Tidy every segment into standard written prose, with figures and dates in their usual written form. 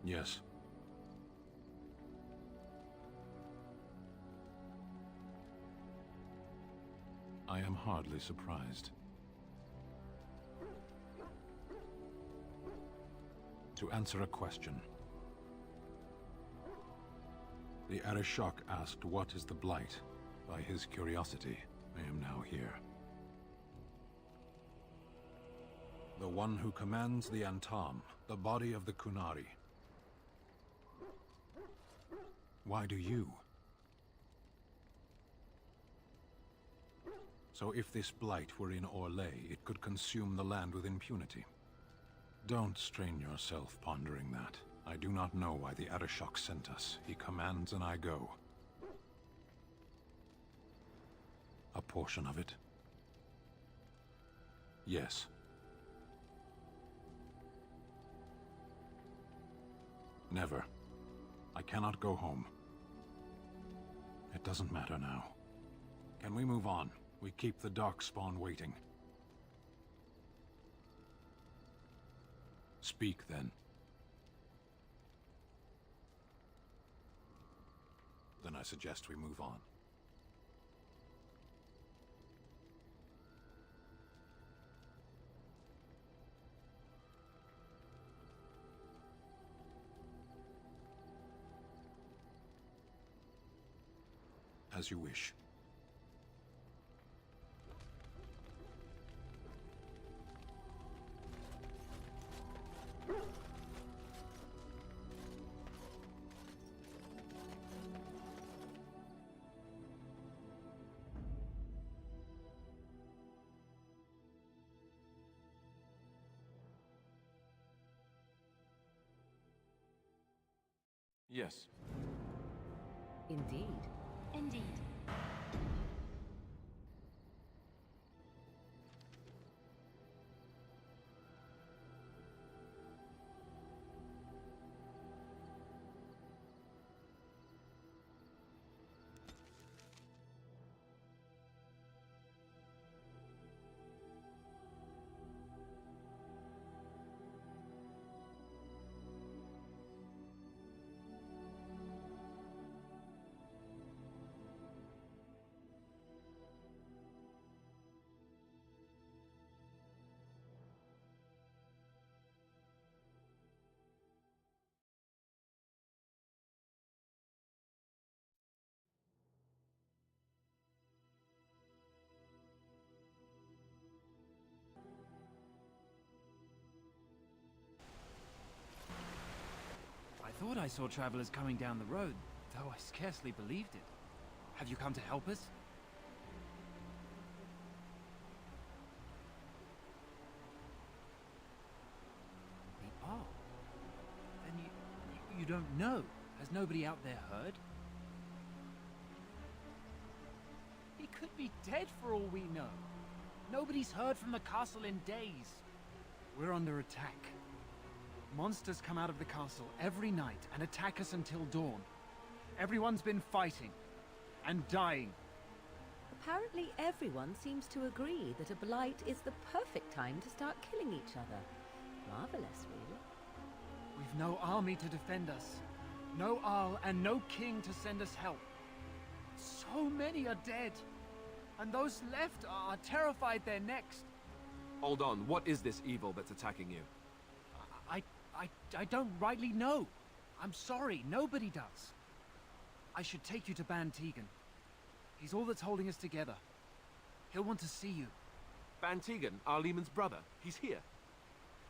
Yes. I am hardly surprised. To answer a question. The Arishok asked what is the Blight. By his curiosity, I am now here. The one who commands the Antam, the body of the Qunari. Why do you? So if this Blight were in Orlais, it could consume the land with impunity. Don't strain yourself pondering that. I do not know why the Arishok sent us. He commands and I go. A portion of it? Yes. Never. I cannot go home. It doesn't matter now. Can we move on? We keep the Darkspawn waiting. Speak, then. Then I suggest we move on. As you wish. Yes. Indeed. Indeed. I thought I saw travelers coming down the road, though I scarcely believed it. Have you come to help us? The Arl? Then you don't know? Has nobody out there heard? He could be dead for all we know. Nobody's heard from the castle in days. We're under attack. Monsters come out of the castle every night and attack us until dawn. Everyone's been fighting and dying. Apparently everyone seems to agree that a Blight is the perfect time to start killing each other. Marvelous, really. We've no army to defend us. No Arl and no king to send us help. So many are dead. And those left are terrified they're next. Hold on, what is this evil that's attacking you? I don't rightly know. I'm sorry, nobody does. I should take you to Ban Tegan. He's all that's holding us together. He'll want to see you. Ban Tegan, Arlemon's brother. He's here.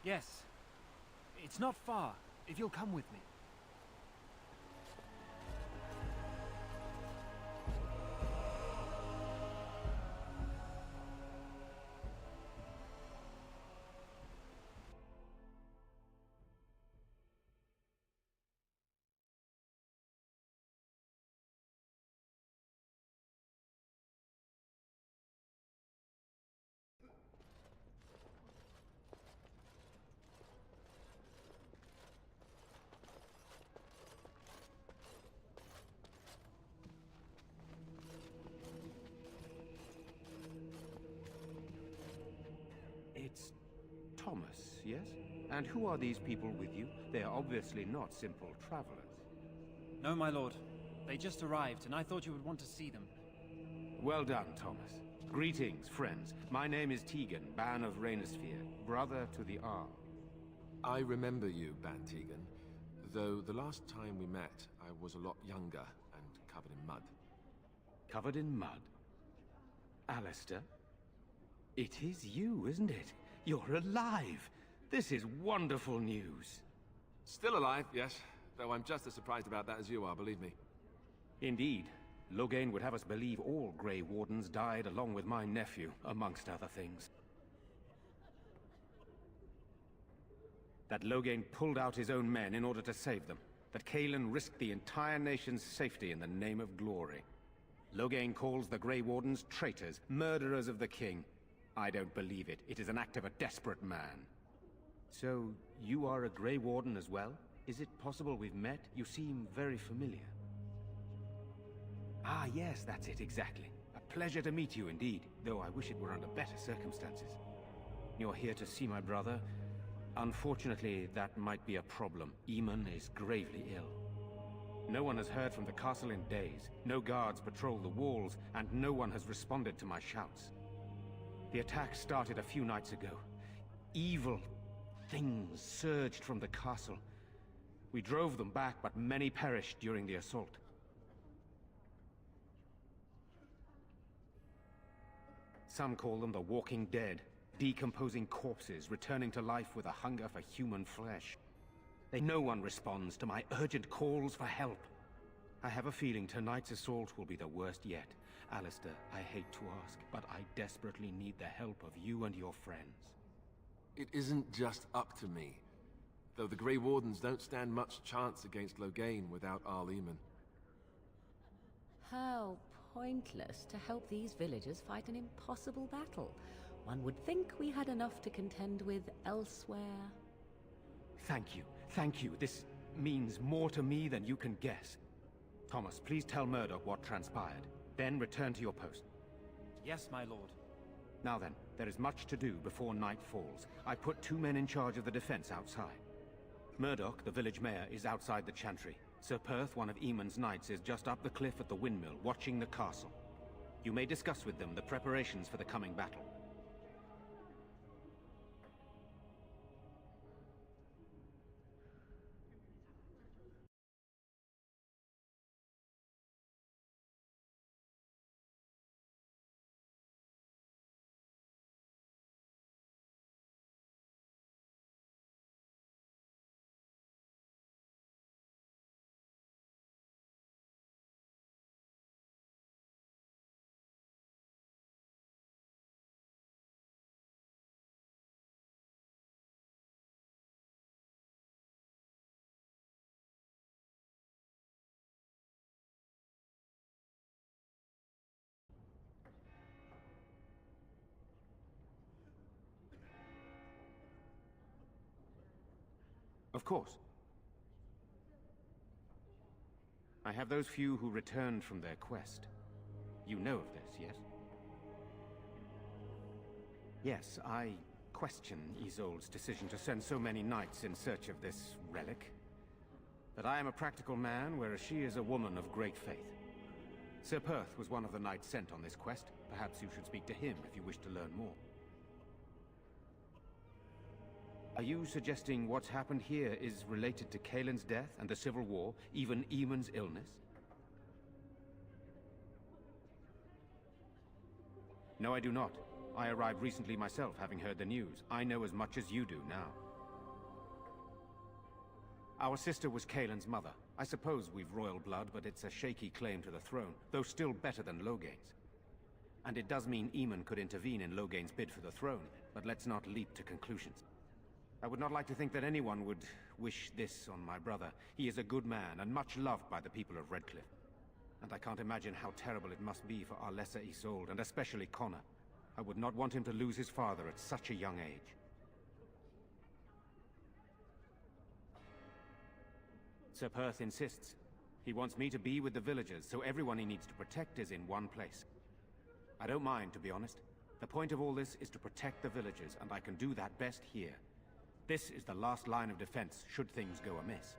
Yes. It's not far, if you'll come with me. It's Thomas, yes? And who are these people with you? They are obviously not simple travelers. No, my lord. They just arrived, and I thought you would want to see them. Well done, Thomas. Greetings, friends. My name is Tegan, Ban of Reynisphere, brother to the Arl. I remember you, Bantegan. Though the last time we met, I was a lot younger and covered in mud. Covered in mud? Alistair? It is you, isn't it? You're alive! This is wonderful news. Still alive, yes. Though I'm just as surprised about that as you are, believe me. Indeed. Loghain would have us believe all Grey Wardens died along with my nephew, amongst other things. That Loghain pulled out his own men in order to save them. That Cailan risked the entire nation's safety in the name of glory. Loghain calls the Grey Wardens traitors, murderers of the king. I don't believe it. It is an act of a desperate man. So, you are a Grey Warden as well? Is it possible we've met? You seem very familiar. Ah, yes, that's it, exactly. A pleasure to meet you indeed, though I wish it were under better circumstances. You're here to see my brother? Unfortunately, that might be a problem. Eamon is gravely ill. No one has heard from the castle in days. No guards patrol the walls, and no one has responded to my shouts. The attack started a few nights ago. Evil things surged from the castle. We drove them back, but many perished during the assault. Some call them the Walking Dead, decomposing corpses returning to life with a hunger for human flesh. No one responds to my urgent calls for help. I have a feeling tonight's assault will be the worst yet. Alistair, I hate to ask, but I desperately need the help of you and your friends. It isn't just up to me. Though the Grey Wardens don't stand much chance against Loghain without Arl Eamon. How pointless to help these villagers fight an impossible battle. One would think we had enough to contend with elsewhere. Thank you. Thank you. This means more to me than you can guess. Thomas, please tell Murdoch what transpired. Then return to your post. Yes, my lord. Now then, there is much to do before night falls. I put 2 men in charge of the defense outside. Murdoch, the village mayor, is outside the chantry. Sir Perth, one of Eamon's knights, is just up the cliff at the windmill, watching the castle. You may discuss with them the preparations for the coming battle. Of course. I have those few who returned from their quest. You know of this, yes? Yes, I question Isolde's decision to send so many knights in search of this relic. But I am a practical man, whereas she is a woman of great faith. Sir Perth was one of the knights sent on this quest. Perhaps you should speak to him if you wish to learn more. Are you suggesting what's happened here is related to Cailan's death and the Civil War, even Eamon's illness? No, I do not. I arrived recently myself, having heard the news. I know as much as you do now. Our sister was Cailan's mother. I suppose we've royal blood, but it's a shaky claim to the throne, though still better than Loghain's. And it does mean Eamon could intervene in Loghain's bid for the throne, but let's not leap to conclusions. I would not like to think that anyone would wish this on my brother. He is a good man, and much loved by the people of Redcliffe. And I can't imagine how terrible it must be for our lesser Isolde, and especially Connor. I would not want him to lose his father at such a young age. Sir Perth insists. He wants me to be with the villagers, so everyone he needs to protect is in one place. I don't mind, to be honest. The point of all this is to protect the villagers, and I can do that best here. This is the last line of defense, should things go amiss.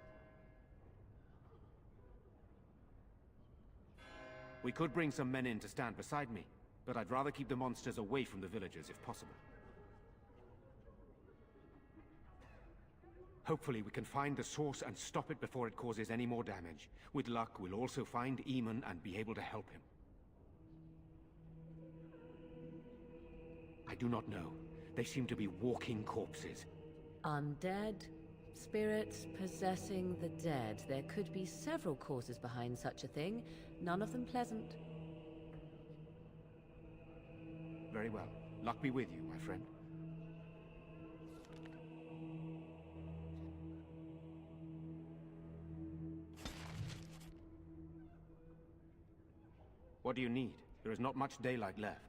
We could bring some men in to stand beside me, but I'd rather keep the monsters away from the villagers if possible. Hopefully we can find the source and stop it before it causes any more damage. With luck, we'll also find Eamon and be able to help him. I do not know. They seem to be walking corpses. Undead, spirits possessing the dead. There could be several causes behind such a thing, none of them pleasant. Very well. Luck be with you, my friend. What do you need? There is not much daylight left.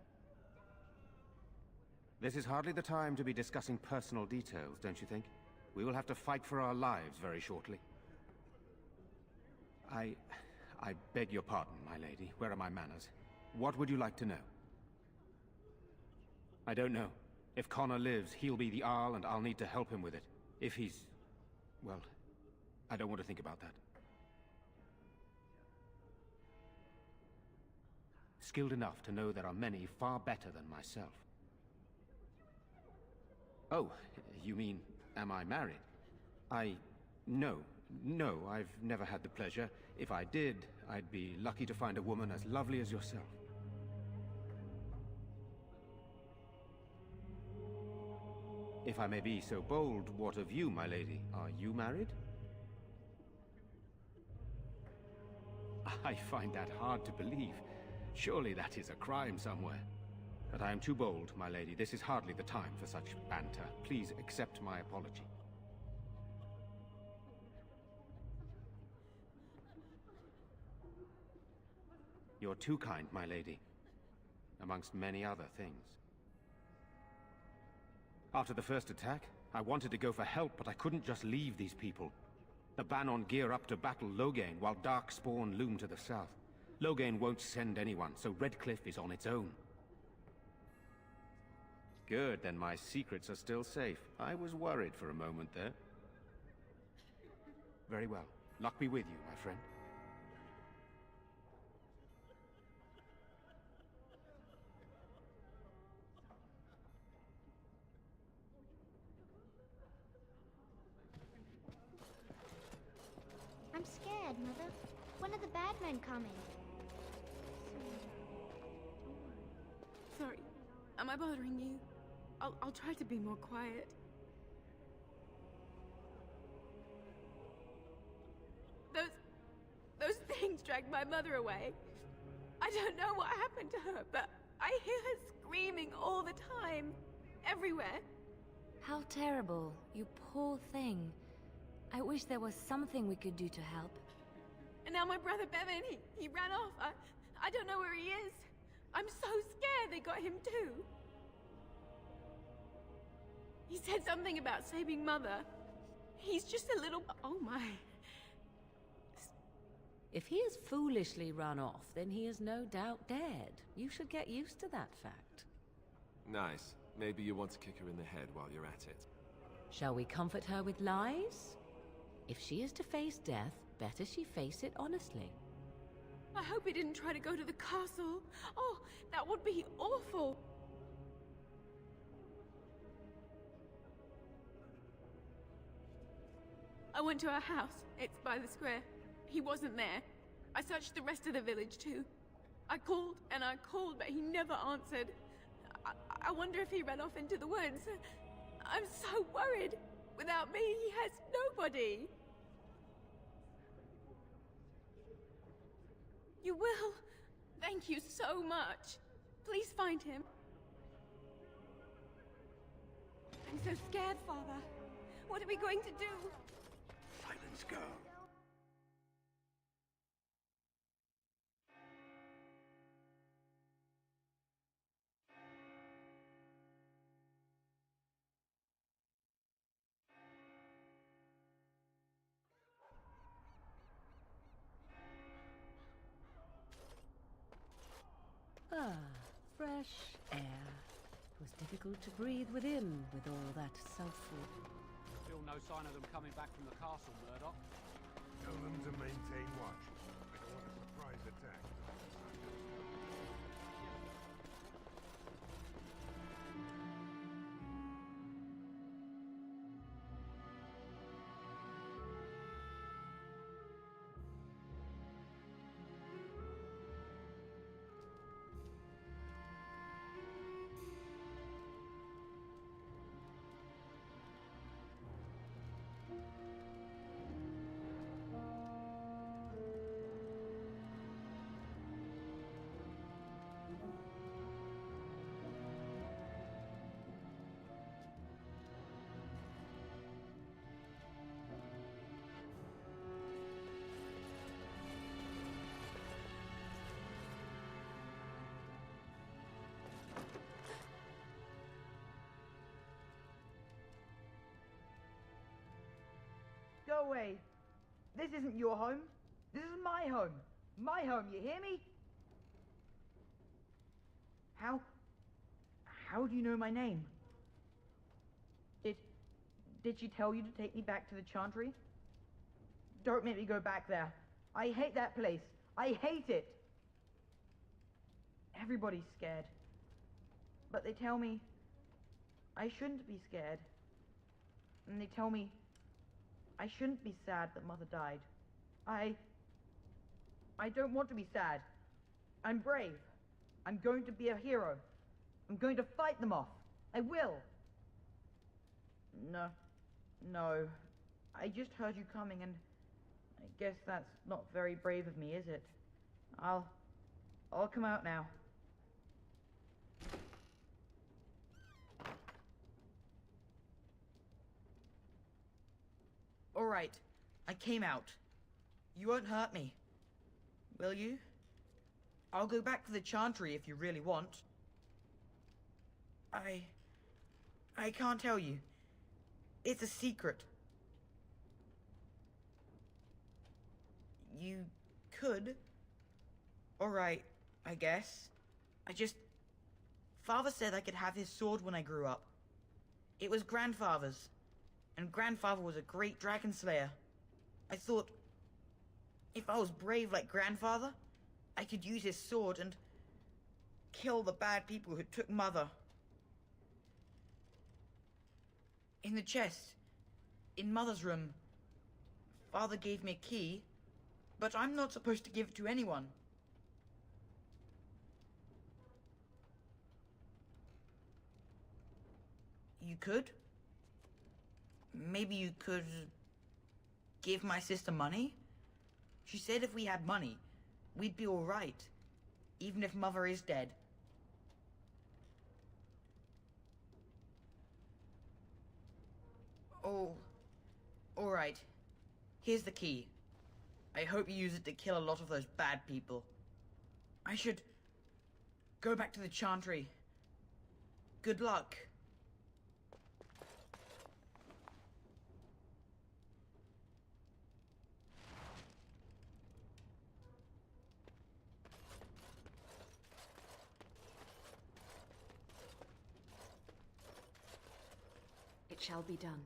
This is hardly the time to be discussing personal details, don't you think? We will have to fight for our lives very shortly. I beg your pardon, my lady. Where are my manners? What would you like to know? I don't know. If Connor lives, he'll be the Arl, and I'll need to help him with it. If he's... well, I don't want to think about that. Skilled enough to know there are many far better than myself. Oh, you mean, am I married? No, I've never had the pleasure. If I did, I'd be lucky to find a woman as lovely as yourself. If I may be so bold, what of you, my lady? Are you married? I find that hard to believe. Surely that is a crime somewhere. But I am too bold, my lady. This is hardly the time for such banter. Please accept my apology. You're too kind, my lady. Amongst many other things. After the first attack, I wanted to go for help, but I couldn't just leave these people. The Bannon gear up to battle Loghain, while Darkspawn loom to the south. Loghain won't send anyone, so Redcliffe is on its own. Good, then my secrets are still safe. I was worried for a moment there. Very well. Luck be with you, my friend. I'm scared, Mother. When are the bad men coming? Sorry. Am I bothering you? I'll try to be more quiet. Those things dragged my mother away. I don't know what happened to her, but I hear her screaming all the time. Everywhere. How terrible, you poor thing. I wish there was something we could do to help. And now my brother Bevan, he ran off. I don't know where he is. I'm so scared they got him too. He said something about saving Mother. He's just a little... oh my. If he has foolishly run off, then he is no doubt dead. You should get used to that fact. Nice. Maybe you want to kick her in the head while you're at it. Shall we comfort her with lies? If she is to face death, better she face it honestly. I hope he didn't try to go to the castle. Oh, that would be awful. I went to our house. It's by the square. He wasn't there. I searched the rest of the village too. I called and I called, but he never answered. I wonder if he ran off into the woods. I'm so worried. Without me, he has nobody. You will. Thank you so much. Please find him. I'm so scared, Father. What are we going to do? Silence, girl. Ah, fresh air. It was difficult to breathe within with all that sulphur. no sign of them coming back from the castle, Murdoch. Tell them to maintain watch. I don't want a surprise attack. Go away. This isn't your home. This is my home. My home, you hear me? How do you know my name? Did she tell you to take me back to the Chantry? Don't make me go back there. I hate that place. I hate it. Everybody's scared. But they tell me I shouldn't be scared. And they tell me I shouldn't be sad that Mother died. I don't want to be sad. I'm brave. I'm going to be a hero. I'm going to fight them off. I will. No. I just heard you coming, and I guess that's not very brave of me, is it? I'll come out now. All right, I came out. You won't hurt me, will you? I'll go back to the Chantry if you really want. I can't tell you. It's a secret. You could. All right, I guess. Father said I could have his sword when I grew up. It was Grandfather's. And Grandfather was a great dragon slayer. I thought, if I was brave like Grandfather, I could use his sword and kill the bad people who took Mother. In the chest, in Mother's room, Father gave me a key, but I'm not supposed to give it to anyone. You could? Maybe you could give my sister money? She said if we had money, we'd be all right, even if Mother is dead. Oh, all right. Here's the key. I hope you use it to kill a lot of those bad people. I should go back to the Chantry. Good luck. It shall be done.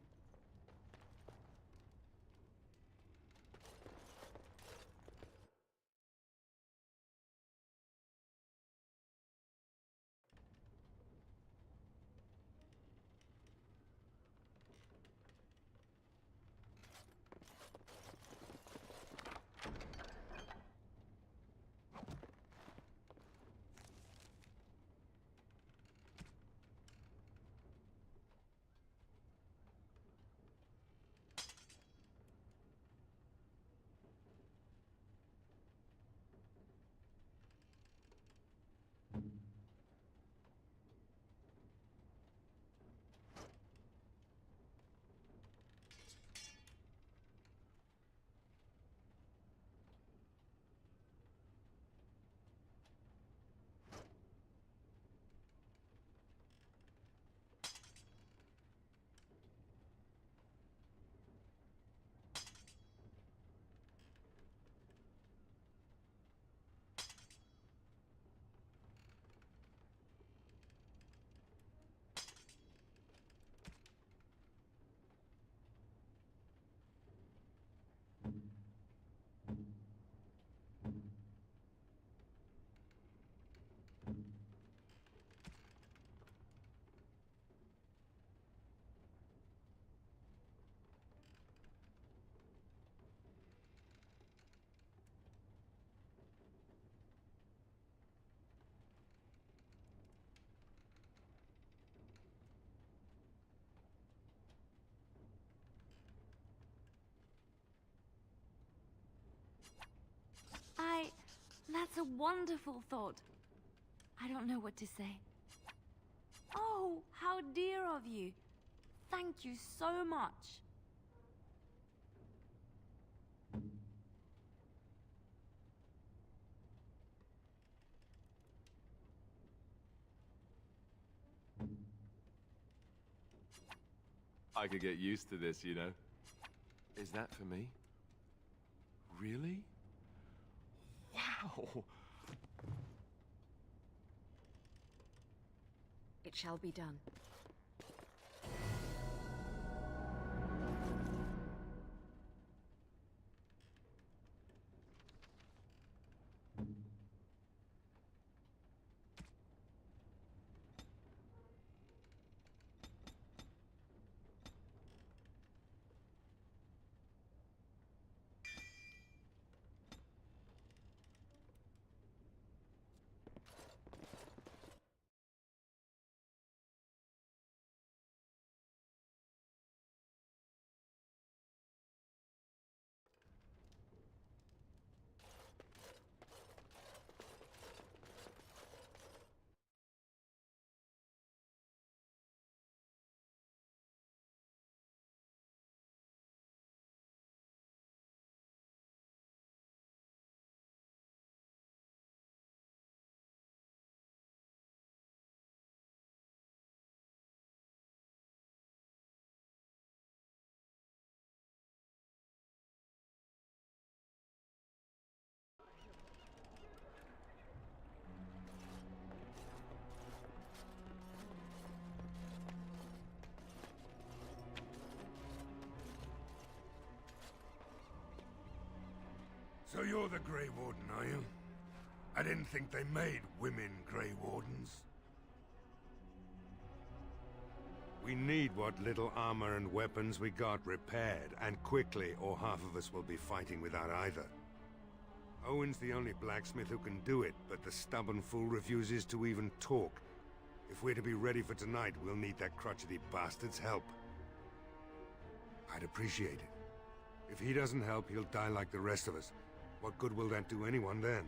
wonderful thought. I don't know what to say. Oh, how dear of you. Thank you so much. I could get used to this, you know. Is that for me? Really? Wow! It shall be done. So you're the Grey Warden, are you? I didn't think they made women Grey Wardens. We need what little armor and weapons we got repaired, and quickly, or half of us will be fighting without either. Owen's the only blacksmith who can do it, but the stubborn fool refuses to even talk. If we're to be ready for tonight, we'll need that crotchety bastard's help. I'd appreciate it. If he doesn't help, he'll die like the rest of us. What good will that do anyone then?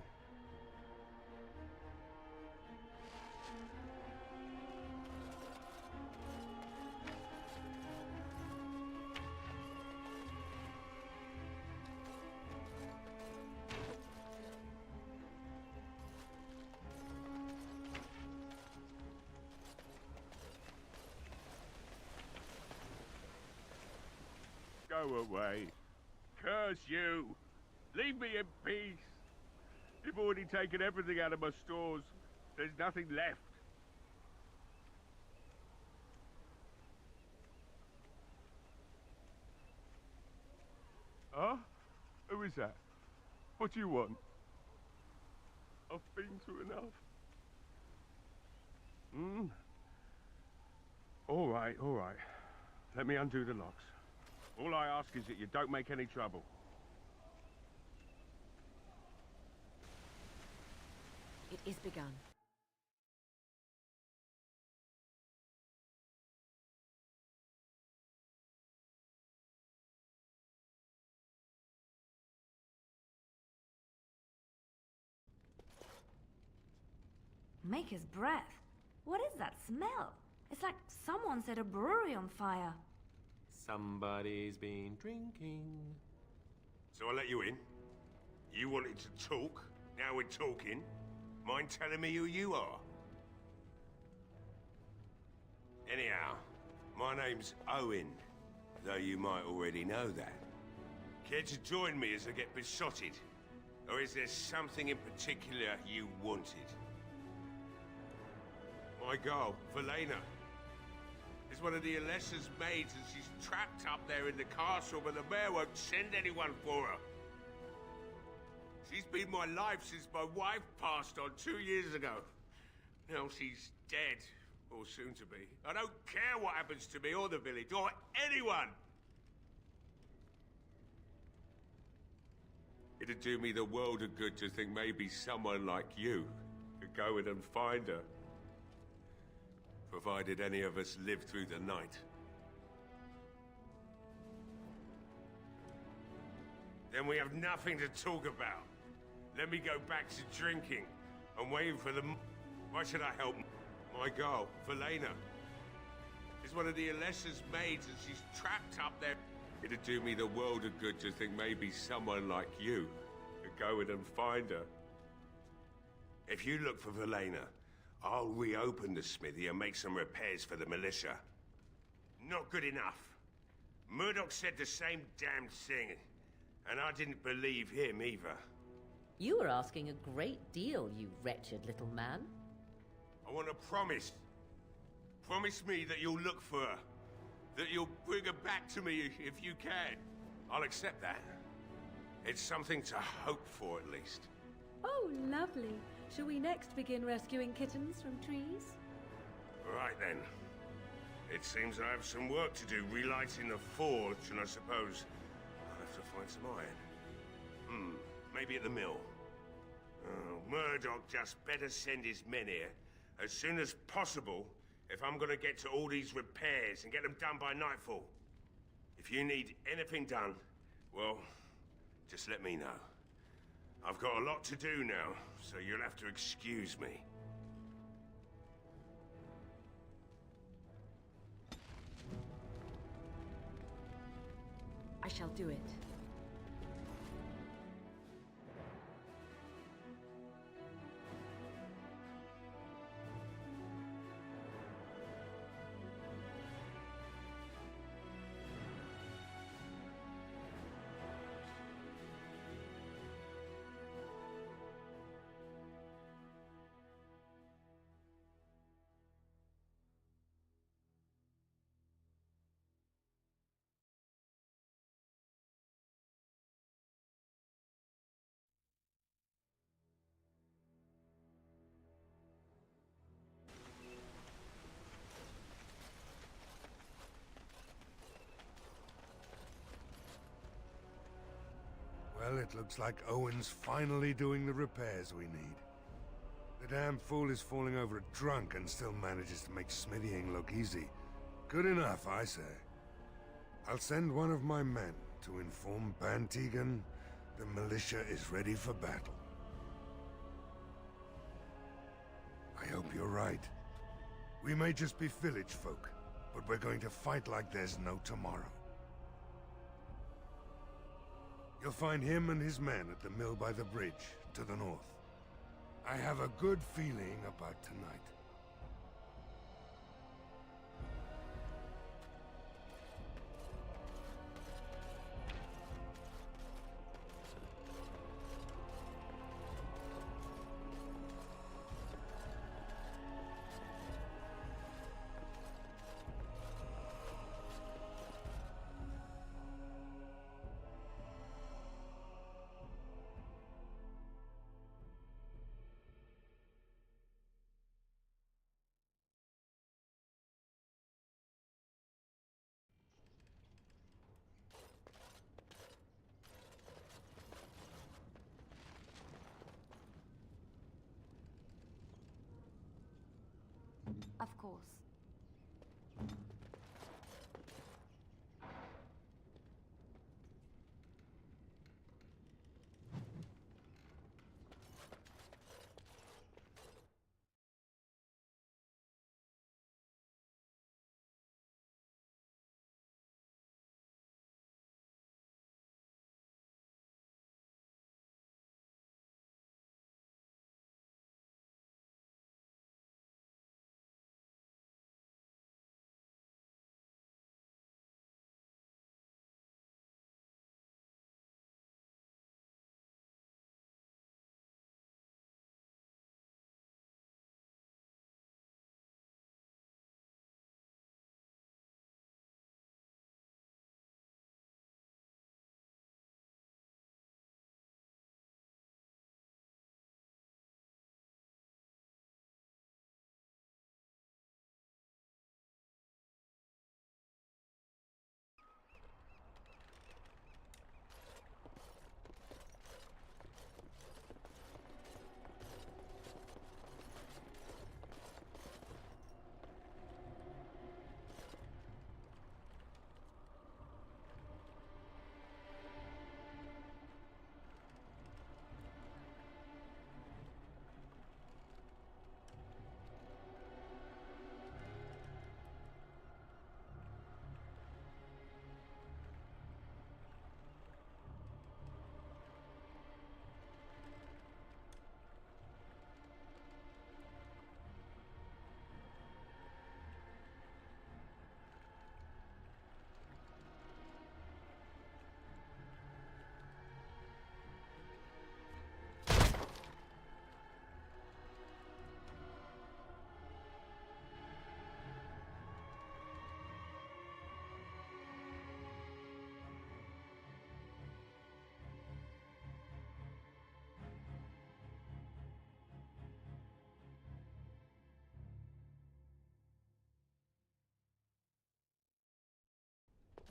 Go away. Curse you! Leave me in peace! You've already taken everything out of my stores. There's nothing left. Huh? Who is that? What do you want? I've been through enough. All right, all right. Let me undo the locks. All I ask is that you don't make any trouble. It is begun. Maker's breath. What is that smell? It's like someone set a brewery on fire. Somebody's been drinking. So I let you in. You wanted to talk. Now we're talking. Mind telling me who you are? Anyhow, my name's Owen, though you might already know that. Care to join me as I get besotted? Or is there something in particular you wanted? My girl, Velena, is one of the Alessa's maids, and she's trapped up there in the castle, but the mayor won't send anyone for her. She's been my life since my wife passed on 2 years ago. Now she's dead, or soon to be. I don't care what happens to me or the village, or anyone! It'd do me the world of good to think maybe someone like you could go in and find her. Provided any of us live through the night. Then we have nothing to talk about. Let me go back to drinking. I'm waiting for the... Why should I help my girl, Velena? She's one of the Alessa's maids and she's trapped up there. It'd do me the world of good to think maybe someone like you could go in and find her. If you look for Velena, I'll reopen the smithy and make some repairs for the militia. Not good enough. Murdoch said the same damn thing, and I didn't believe him either. You were asking a great deal, you wretched little man. I want a promise. Promise me that you'll look for her. That you'll bring her back to me if you can. I'll accept that. It's something to hope for, at least. Oh, lovely. Shall we next begin rescuing kittens from trees? Right then. It seems I have some work to do relighting the forge, and I suppose I'll have to find some iron. Maybe at the mill. Oh, Murdoch just better send his men here as soon as possible if I'm gonna get to all these repairs and get them done by nightfall. If you need anything done, well, just let me know. I've got a lot to do now, so you'll have to excuse me. I shall do it. Well, it looks like Owen's finally doing the repairs we need. The damn fool is falling over drunk and still manages to make smithying look easy. Good enough, I say. I'll send one of my men to inform Bantegan the militia is ready for battle. I hope you're right. We may just be village folk, but we're going to fight like there's no tomorrow. You'll find him and his men at the mill by the bridge, to the north. I have a good feeling about tonight. Of course.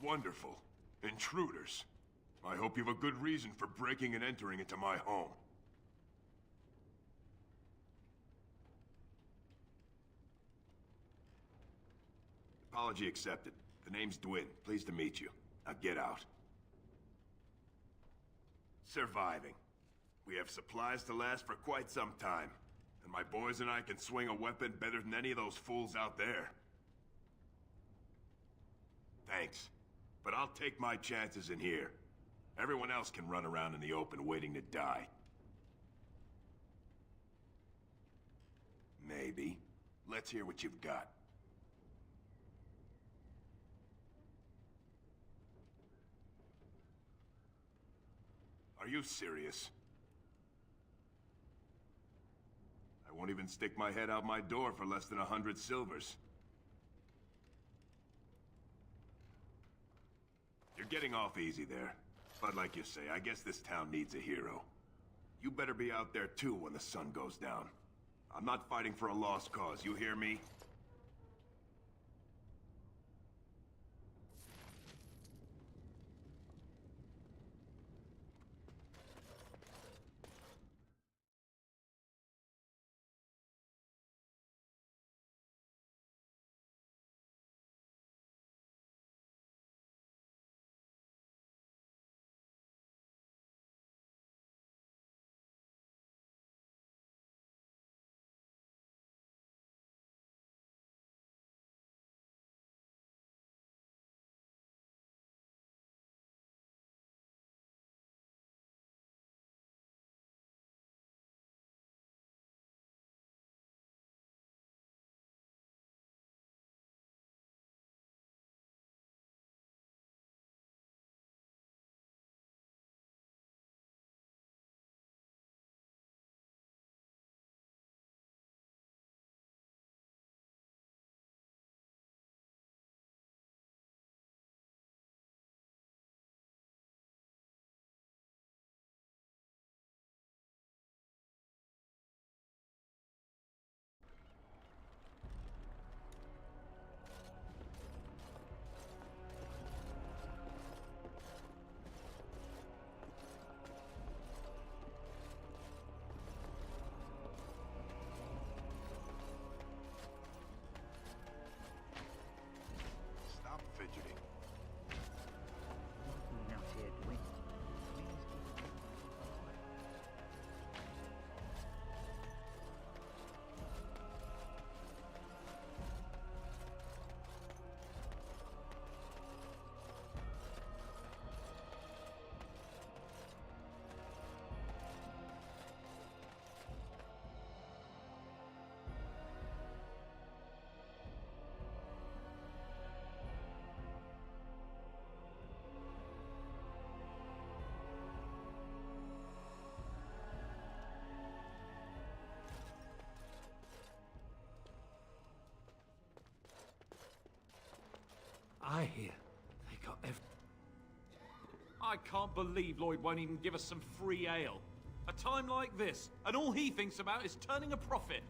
Wonderful. Intruders. I hope you have a good reason for breaking and entering into my home. Apology accepted. The name's Dwyn. Pleased to meet you. Now get out. Surviving. We have supplies to last for quite some time. And my boys and I can swing a weapon better than any of those fools out there. Thanks. But I'll take my chances in here. Everyone else can run around in the open waiting to die. Maybe. Let's hear what you've got. Are you serious? I won't even stick my head out my door for less than 100 silvers. You're getting off easy there. But like you say, I guess this town needs a hero. You better be out there too when the sun goes down. I'm not fighting for a lost cause, you hear me? I hear they got I can't believe Lloyd won't even give us some free ale. A time like this, and all he thinks about is turning a profit.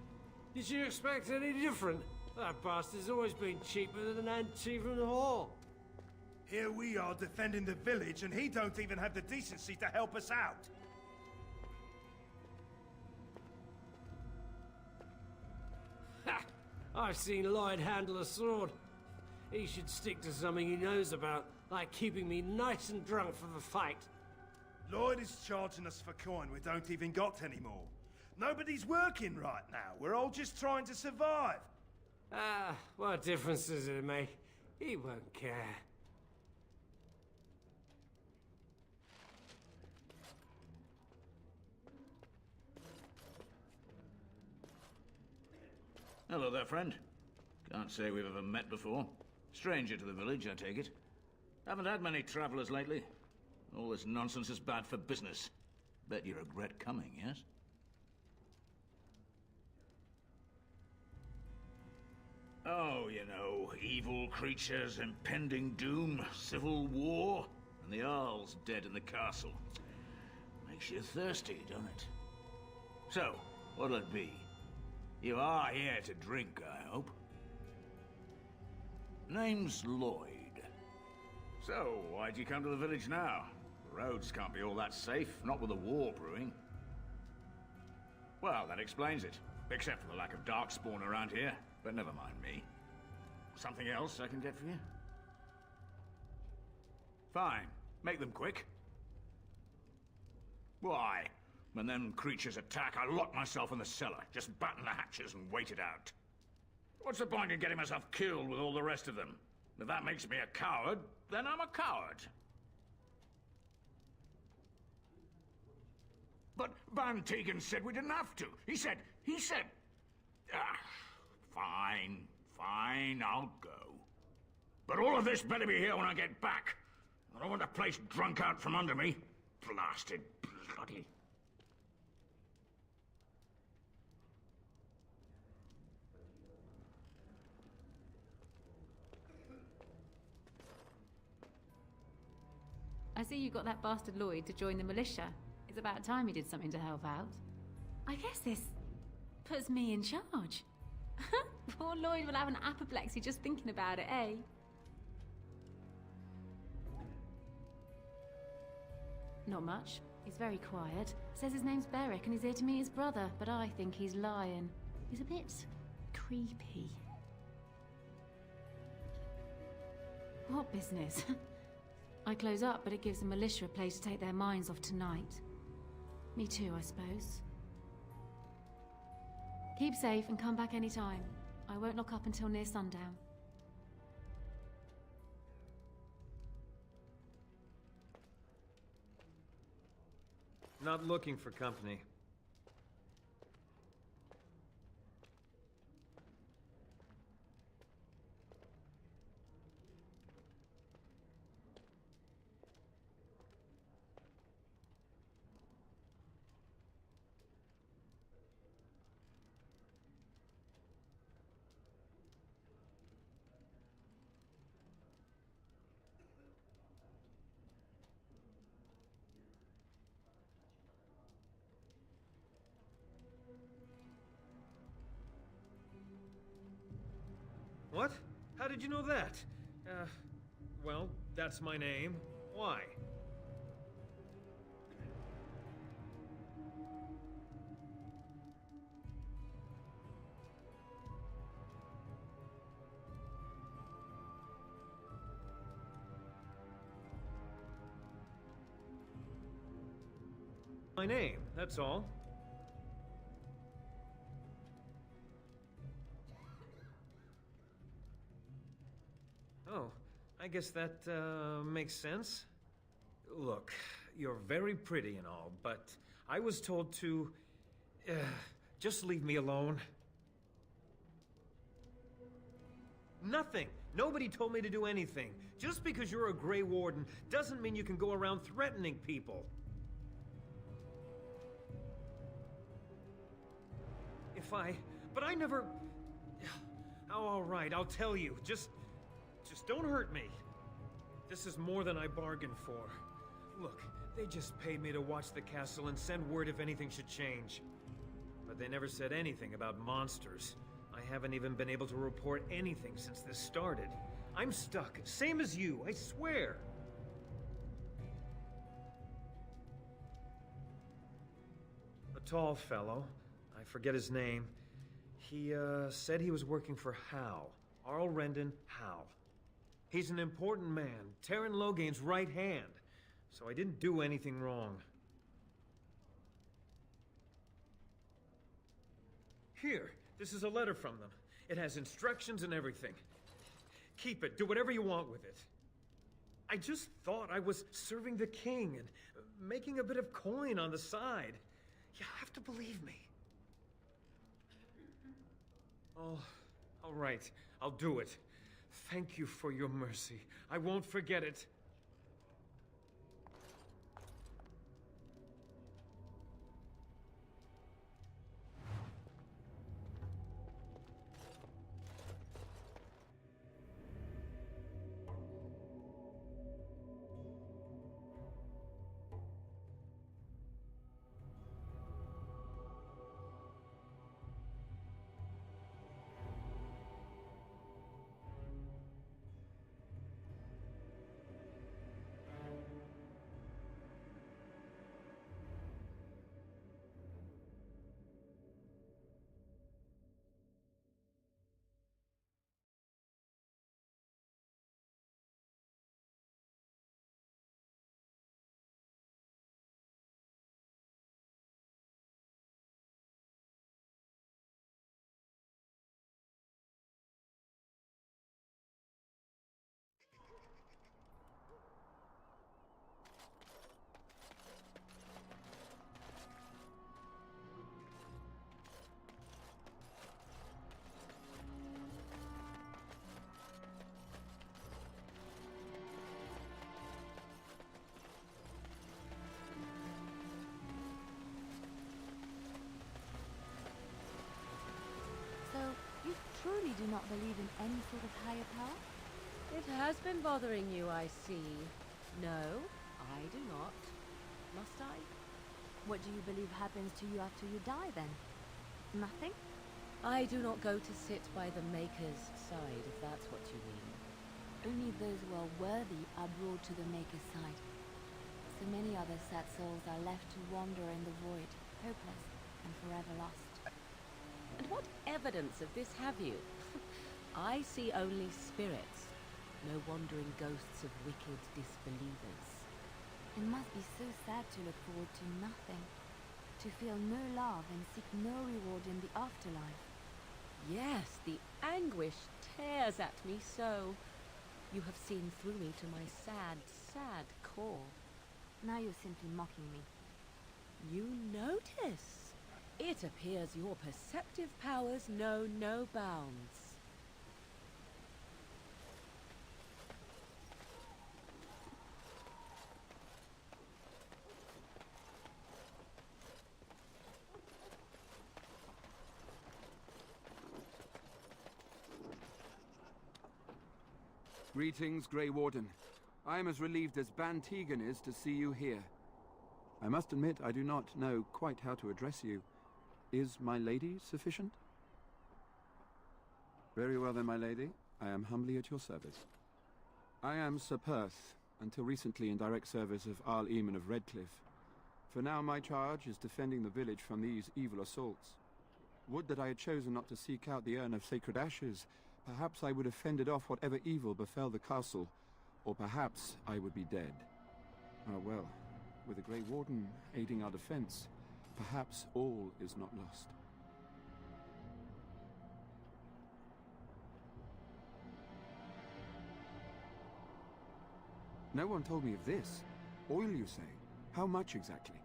Did you expect any different? That bastard's always been cheaper than Antifa Hall. Here we are defending the village, and he don't even have the decency to help us out. Ha! I've seen Lloyd handle a sword. He should stick to something he knows about, like keeping me nice and drunk for the fight. Lloyd is charging us for coin we don't even got anymore. Nobody's working right now. We're all just trying to survive. Ah, what difference does it make? He won't care. Hello there, friend. Can't say we've ever met before. Stranger to the village, I take it. Haven't had many travelers lately. All this nonsense is bad for business. Bet you regret coming, yes? Oh, you know, evil creatures, impending doom, civil war, and the Jarl's dead in the castle. Makes you thirsty, don't it? So, what'll it be? You are here to drink, I hope. Name's Lloyd. So, why'd you come to the village now? The roads can't be all that safe, not with a war brewing. Well, that explains it. Except for the lack of darkspawn around here. But never mind me. Something else I can get for you? Fine. Make them quick. Why? When them creatures attack, I lock myself in the cellar. Just batten the hatches and wait it out. What's the point in getting myself killed with all the rest of them? If that makes me a coward, then I'm a coward. But Van Tegan said we didn't have to. He said... Fine, I'll go. But all of this better be here when I get back. I don't want the place drunk out from under me. Blasted bloody... I see you got that bastard Lloyd to join the militia. It's about time he did something to help out. I guess this puts me in charge. Poor Lloyd will have an apoplexy just thinking about it, eh? Not much. He's very quiet. Says his name's Beric and he's here to meet his brother, but I think he's lying. He's a bit creepy. What business? I close up, but it gives the militia a place to take their minds off tonight. Me too, I suppose. Keep safe and come back anytime. I won't lock up until near sundown. Not looking for company. What? How did you know that? Well, that's my name. Why? My name, that's all. Oh, I guess that, makes sense. Look, you're very pretty and all, but I was told to... just leave me alone. Nothing! Nobody told me to do anything. Just because you're a Grey Warden doesn't mean you can go around threatening people. But I never... Oh, all right, I'll tell you. Just don't hurt me. This is more than I bargained for. Look, they just paid me to watch the castle and send word if anything should change. But they never said anything about monsters. I haven't even been able to report anything since this started. I'm stuck, same as you, I swear. A tall fellow. I forget his name. He, said he was working for Hal. Arl Rendon Hal. He's an important man, Teyrn Loghain's right hand. So I didn't do anything wrong. Here, this is a letter from them. It has instructions and everything. Keep it, do whatever you want with it. I just thought I was serving the king and making a bit of coin on the side. You have to believe me. Oh, all right. I'll do it. Thank you for your mercy. I won't forget it. truly do not believe in any sort of higher power? It has been bothering you, I see. No, I do not. Must I? What do you believe happens to you after you die, then? Nothing? I do not go to sit by the Maker's side, if that's what you mean. Only those who are worthy are brought to the Maker's side. So many other sad souls are left to wander in the void, hopeless and forever lost. And what evidence of this have you? I see only spirits, no wandering ghosts of wicked disbelievers. It must be so sad to look forward to nothing, to feel no love and seek no reward in the afterlife. Yes, the anguish tears at me so. You have seen through me to my sad, sad core. Now you're simply mocking me. You notice? It appears your perceptive powers know no bounds. Greetings, Grey Warden. I am as relieved as Ban Tegan is to see you here. I must admit I do not know quite how to address you. Is my lady sufficient? Very well then, my lady. I am humbly at your service. I am Sir Perth, until recently in direct service of Arl Eamon of Redcliffe. For now my charge is defending the village from these evil assaults. Would that I had chosen not to seek out the urn of sacred ashes. Perhaps I would have fended off whatever evil befell the castle, or perhaps I would be dead. Ah well, with the Grey Warden aiding our defense, perhaps all is not lost. No one told me of this. Oil, you say? How much exactly?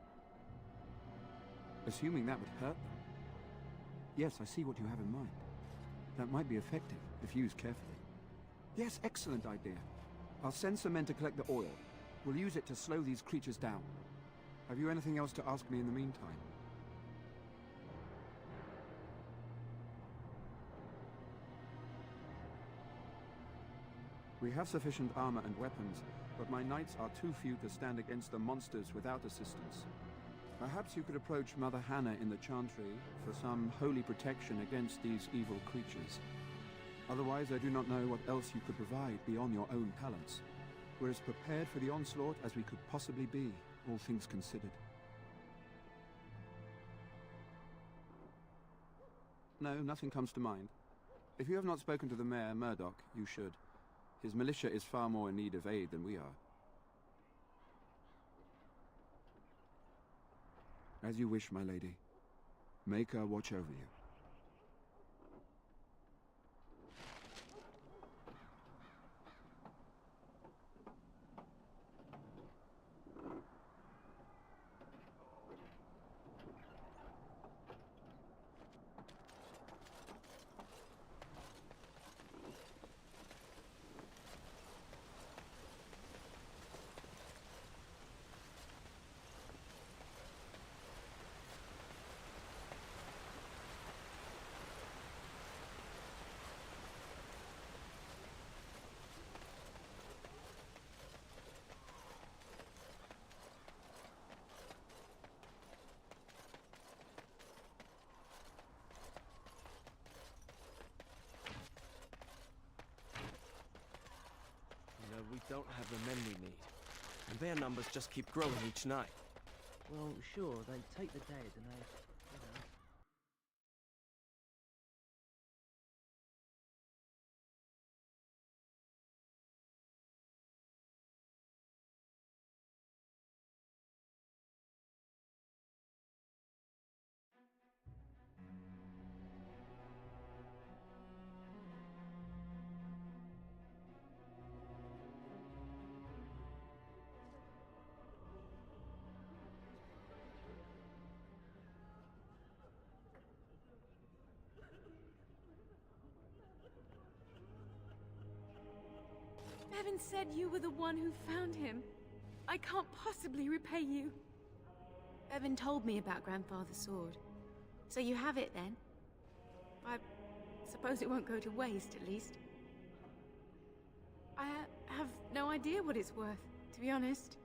Assuming that would hurt them. Yes, I see what you have in mind. That might be effective, if used carefully. Yes, excellent idea. I'll send some men to collect the oil. We'll use it to slow these creatures down. Have you anything else to ask me in the meantime? We have sufficient armor and weapons, but my knights are too few to stand against the monsters without assistance. Perhaps you could approach Mother Hannah in the Chantry for some holy protection against these evil creatures. Otherwise, I do not know what else you could provide beyond your own talents. We're as prepared for the onslaught as we could possibly be, all things considered. No, nothing comes to mind. If you have not spoken to the Mayor, Murdoch, you should. His militia is far more in need of aid than we are. As you wish, my lady. Maker watch over you. We don't have the men we need, and their numbers just keep growing each night. Well, sure, they take the dead and they, you know... Bevan said you were the one who found him. I can't possibly repay you. Bevan told me about Grandfather's sword. So you have it then? I Suppose it won't go to waste, at least. I have no idea what it's worth, to be honest.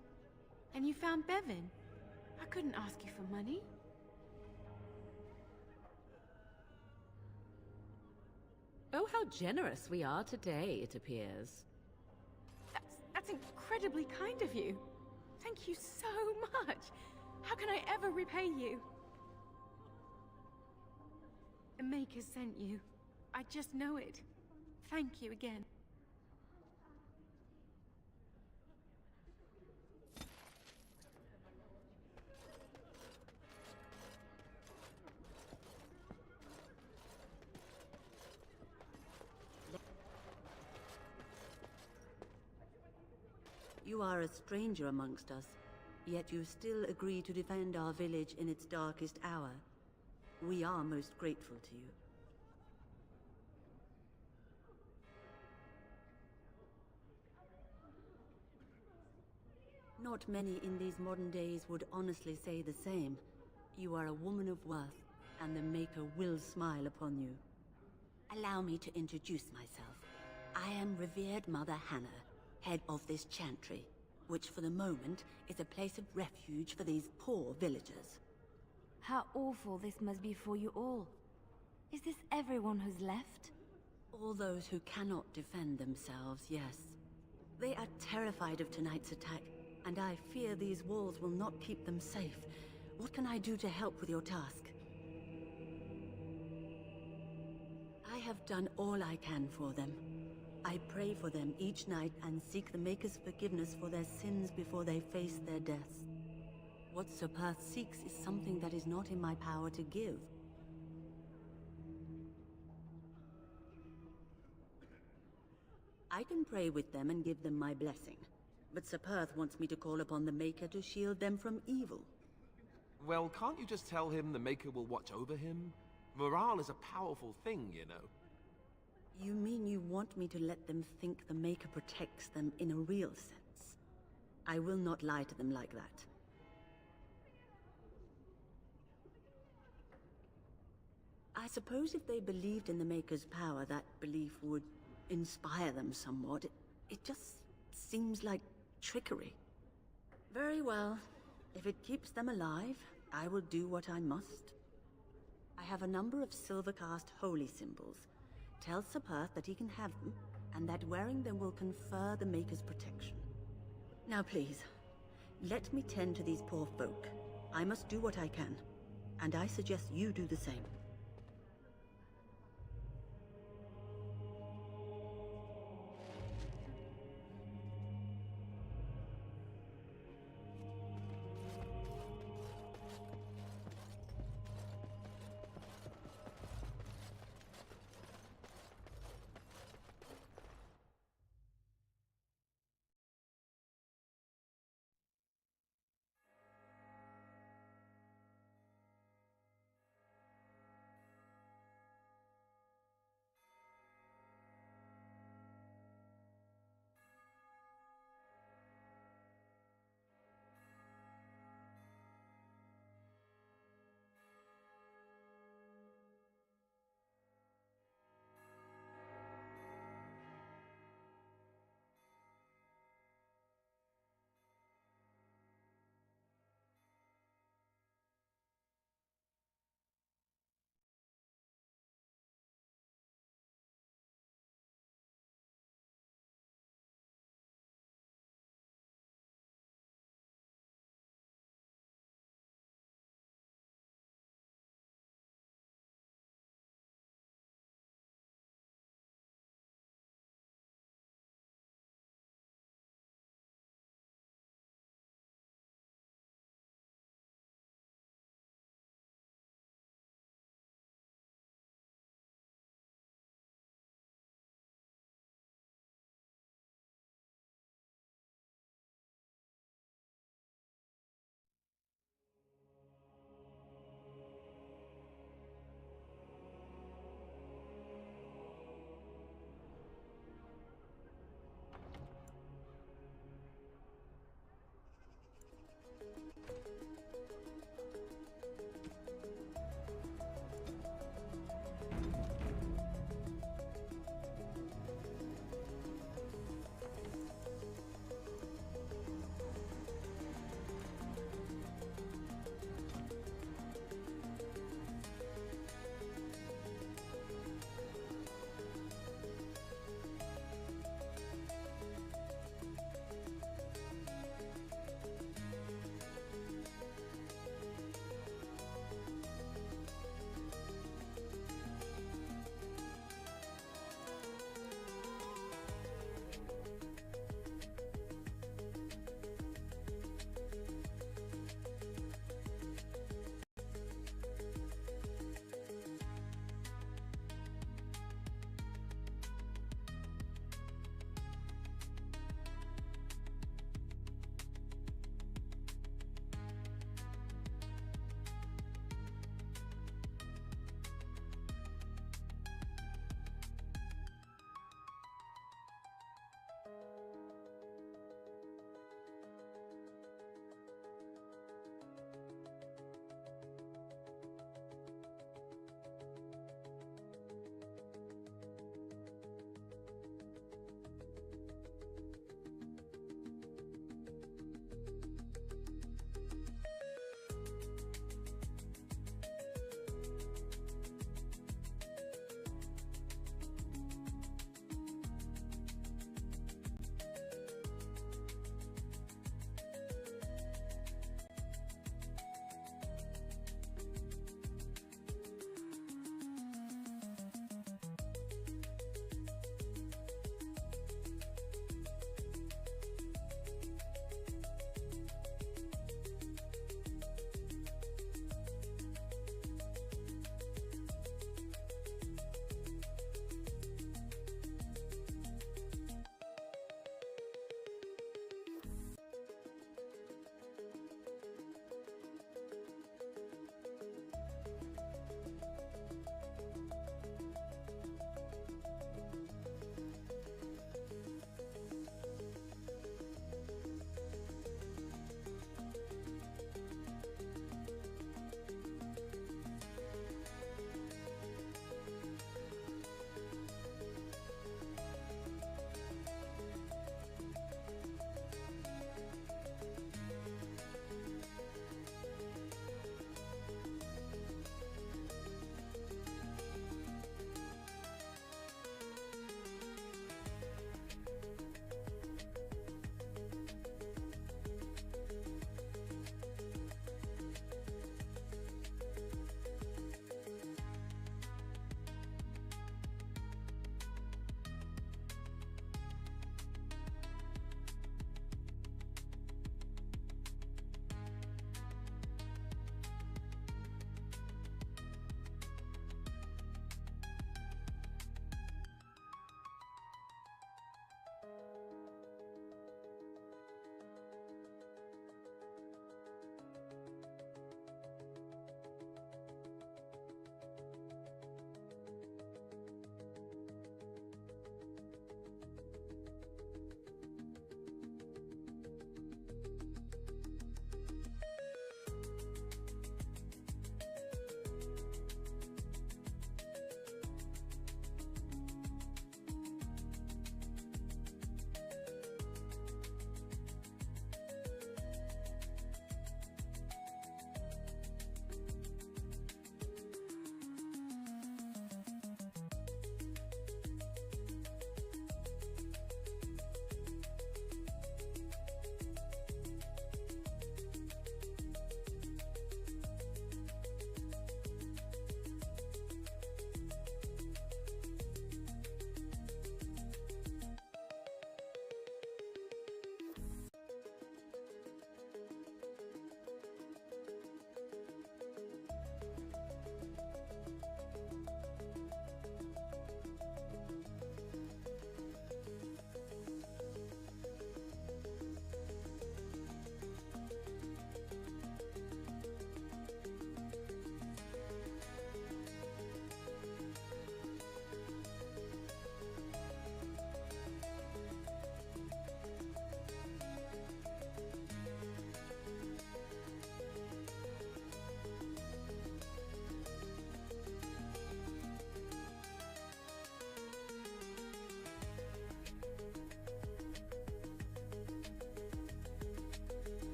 And you found Bevan. I couldn't ask you for money. Oh, how generous we are today, it appears. That's incredibly kind of you. Thank you so much. How can I ever repay you? The Maker sent you. I just know it. Thank you again. You are a stranger amongst us, yet you still agree to defend our village in its darkest hour. We are most grateful to you. Not many in these modern days would honestly say the same. You are a woman of worth, and the Maker will smile upon you. Allow me to introduce myself. I am revered Mother Hannah, head of this chantry, which for the moment is a place of refuge for these poor villagers. How awful this must be for you all. Is this everyone who's left? All those who cannot defend themselves, yes. They are terrified of tonight's attack, and I fear these walls will not keep them safe. What can I do to help with your task? I have done all I can for them. I pray for them each night and seek the Maker's forgiveness for their sins before they face their deaths. What Sir Perth seeks is something that is not in my power to give. I can pray with them and give them my blessing, but Sir Perth wants me to call upon the Maker to shield them from evil. Well, can't you just tell him the Maker will watch over him? Morale is a powerful thing, you know. You mean you want me to let them think the Maker protects them in a real sense? I will not lie to them like that. I suppose if they believed in the Maker's power, that belief would inspire them somewhat. It just seems like trickery. Very well. If it keeps them alive, I will do what I must. I have a number of Silvercast holy symbols. Tell Sir Perth that he can have them, and that wearing them will confer the Maker's protection. Now please, let me tend to these poor folk. I must do what I can, and I suggest you do the same.